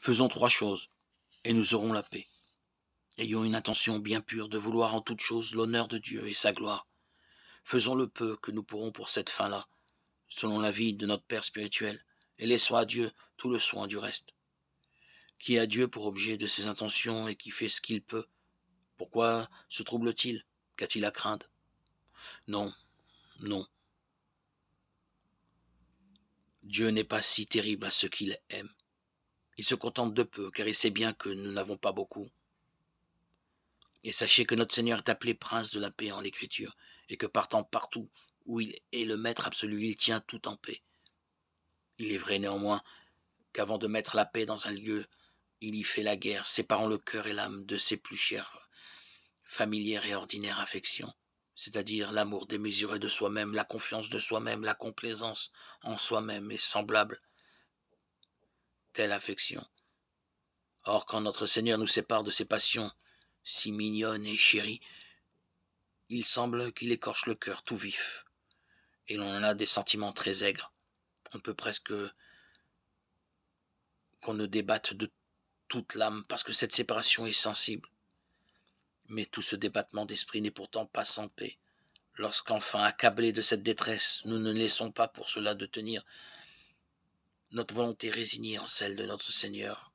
Faisons 3 choses, et nous aurons la paix. Ayons une intention bien pure de vouloir en toute chose l'honneur de Dieu et sa gloire. Faisons le peu que nous pourrons pour cette fin-là, selon l'avis de notre Père spirituel, et laissons à Dieu tout le soin du reste. Qui a Dieu pour objet de ses intentions et qui fait ce qu'il peut, pourquoi se trouble-t-il? Qu'a-t-il à craindre? Non, non. Dieu n'est pas si terrible à ceux qu'il aime. Il se contente de peu, car il sait bien que nous n'avons pas beaucoup. Et sachez que notre Seigneur est appelé prince de la paix en l'Écriture, et que partant partout où il est le maître absolu, il tient tout en paix. Il est vrai néanmoins qu'avant de mettre la paix dans un lieu, il y fait la guerre, séparant le cœur et l'âme de ses plus chères, familières et ordinaires affections, c'est-à-dire l'amour démesuré de soi-même, la confiance de soi-même, la complaisance en soi-même et semblable telle affection. Or, quand notre Seigneur nous sépare de ces passions si mignonnes et chéries, il semble qu'il écorche le cœur tout vif, et l'on en a des sentiments très aigres. On peut presque qu'on ne débatte de toute l'âme, parce que cette séparation est sensible. Mais tout ce débattement d'esprit n'est pourtant pas sans paix. Lorsqu'enfin, accablés de cette détresse, nous ne laissons pas pour cela de tenir notre volonté résignée en celle de notre Seigneur,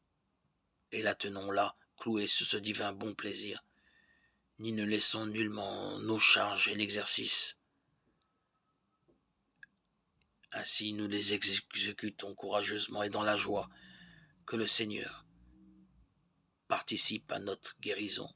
et la tenons là, clouée sous ce divin bon plaisir, ni ne laissons nullement nos charges et l'exercice. Ainsi nous les exécutons courageusement et dans la joie que le Seigneur participe à notre guérison.